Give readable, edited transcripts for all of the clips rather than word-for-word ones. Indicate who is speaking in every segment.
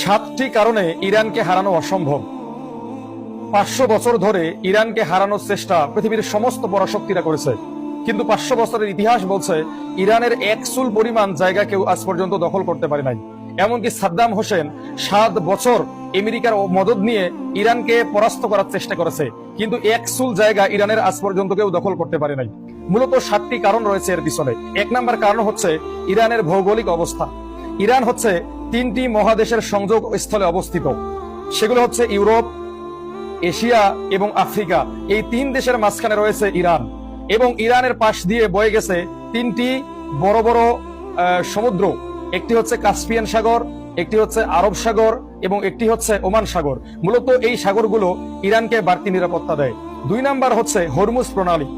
Speaker 1: 7টি কারণে ইরানকে হারানো অসম্ভব। 500 বছর ধরে ইরানকে হারানোর চেষ্টা পৃথিবীর সমস্ত পরাশক্তিরা করেছে, কিন্তু 500 বছরের ইতিহাস বলছে ইরানের এক চুল পরিমাণ জায়গা কেউ আজ পর্যন্ত দখল করতে পারে নাই। এমনকি সাদ্দাম হোসেন 7 বছর আমেরিকার মদদ নিয়ে ইরানকে পরাস্ত করার চেষ্টা করেছে, কিন্তু এক চুল জায়গা ইরানের আজ পর্যন্ত কেউ দখল করতে পারে নাই। মূলত 7টি কারণ রয়েছে এর পিছনে। 1 নম্বর কারণ হচ্ছে ইরানের ভৌগোলিক অবস্থা। ইরান হচ্ছে 3টি মহাদেশের সংযোগ স্থলে অবস্থিত। সেগুলো হচ্ছে ইউরোপ, এশিয়া এবং আফ্রিকা। এই 3 দেশের মাঝখানে রয়েছে ইরান, এবং ইরানের পাশ দিয়ে বয়ে গেছে 3টি বড় বড় সমুদ্র। একটি হচ্ছে কাস্পিয়ান সাগর, একটি হচ্ছে আরব সাগর এবং একটি হচ্ছে ওমান সাগর। মূলত এই সাগরগুলো ইরানকে বাড়তি নিরাপত্তা দেয়। 2 নাম্বার হচ্ছে হরমুজ প্রণালী,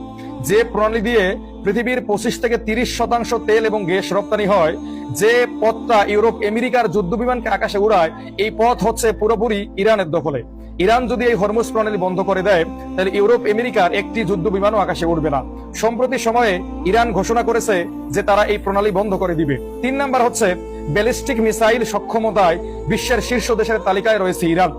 Speaker 1: যে প্রণালী দিয়ে পৃথিবীর 25 থেকে 30% তেল এবং গ্যাস রপ্তানি হয়। যে পথটা ইউরোপ আমেরিকার যুদ্ধ বিমানকে আকাশে উড়ায়, এই পথ হচ্ছে পুরোপুরি ইরানের দখলে। ইরান যদি এই হরমুজ প্রণালী বন্ধ করে দেয়, তাহলে ইউরোপ আমেরিকার একটি যুদ্ধ বিমানও আকাশে উড়বে না। সম্প্রতি সময়ে ইরান ঘোষণা করেছে যে তারা এই প্রণালী বন্ধ করে দিবে। 3 নাম্বার হচ্ছে ব্যালিস্টিক মিসাইল সক্ষমতায় বিশ্বের শীর্ষ দেশের তালিকায় রয়েছে ইরান।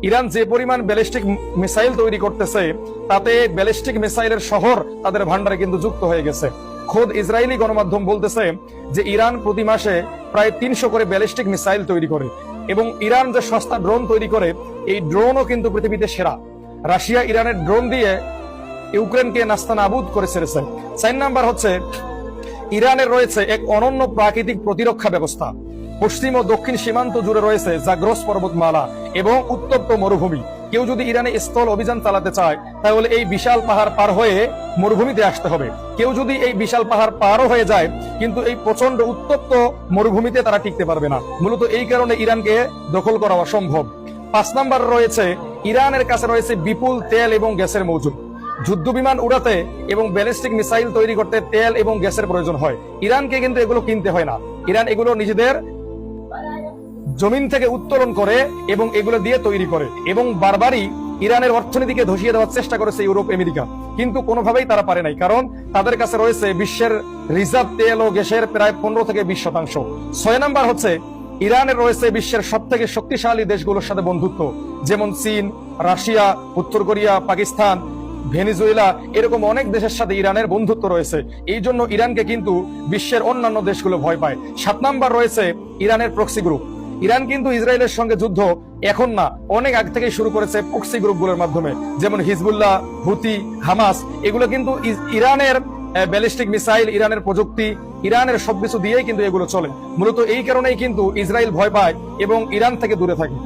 Speaker 1: ইরান যে পরিমাণ ব্যালিস্টিক মিসাইল তৈরি করতেছে, তাতে ব্যালিস্টিক মিসাইলের শহর তাদের ভান্ডারে কিন্তু যুক্ত হয়ে গেছে। খোদ ইসরায়েলি গণমাধ্যম বলতেছে যে ইরান প্রতি মাসে প্রায় 300 করে ব্যালিস্টিক মিসাইল তৈরি করে, এবং ইরান যে সস্তা ড্রোন তৈরি করে, এই ড্রোনও কিন্তু পৃথিবীতে সেরা। রাশিয়া ইরানের ড্রোন দিয়ে ইউক্রেনকে নাস্তানাবুদ করে ছেড়েছে। 4 নাম্বার হচ্ছে ইরানের রয়েছে এক অনন্য প্রাকৃতিক প্রতিরক্ষা ব্যবস্থা। পশ্চিম ও দক্ষিণ সীমান্ত জুড়ে রয়েছে জাগ্রস পর্বতমালা এবং উত্তপ্ত মরুভূমি। কেউ যদি ইরানে স্থল অভিযান চালাতে চায়, তাহলে এই বিশাল পাহাড় পার হয়ে মরুভূমিতে আসতে হবে। কেউ যদি এই বিশাল পাহাড় পারও হয়ে যায়, কিন্তু এই প্রচন্ড উত্তপ্ত মরুভূমিতে তারা টিকতে পারবে না। মূলত এই কারণে ইরানকে দখল করা অসম্ভব। 5 নাম্বার রয়েছে ইরানের কাছে রয়েছে বিপুল তেল এবং গ্যাসের মজুদ। যুদ্ধ বিমান উড়াতে এবং ব্যালিস্টিক মিসাইল তৈরি করতে তেল এবং গ্যাসের প্রয়োজন হয়। ইরানকে কিন্তু এগুলো কিনতে হয় না। ইরান এগুলো নিজেদের জমিন থেকে উত্তোলন করে এবং এগুলো দিয়ে তৈরি করে, এবং বারবারই ইরানের অর্থনীতিকে ধসিয়ে দেওয়ার চেষ্টা করেছে ইউরোপ আমেরিকা, কিন্তু কোনোভাবেই তারা পারে নাই, কারণ তাদের কাছে রয়েছে বিশ্বের রিজার্ভ তেল ও গ্যাসের প্রায় 15 থেকে 20%। 6 নাম্বার হচ্ছে ইরানের রয়েছে বিশ্বের সব থেকে শক্তিশালী দেশগুলোর সাথে বন্ধুত্ব, যেমন চীন, রাশিয়া, উত্তর কোরিয়া, পাকিস্তান, ভেনেজুয়েলা, এরকম অনেক দেশের সাথে ইরানের বন্ধুত্ব রয়েছে। এই জন্য ইরানকে কিন্তু বিশ্বের অন্যান্য দেশগুলো ভয় পায়। 7 নাম্বার রয়েছে ইরানের প্রক্সি গ্রুপ। ইরান কিন্তু ইসরায়েলের সঙ্গে যুদ্ধ এখন না, অনেক আগ থেকে শুরু করেছে প্রক্সি গ্রুপগুলোর মাধ্যমে, যেমন হিজবুল্লাহ, হুতি, হামাস। এগুলো কিন্তু ইরানের ব্যালিস্টিক মিসাইল, ইরানের প্রযুক্তি, ইরানের সবকিছু দিয়েই কিন্তু এগুলো চলে। মূলত এই কারণেই কিন্তু ইসরায়েল ভয় পায় এবং ইরান থেকে দূরে থাকে।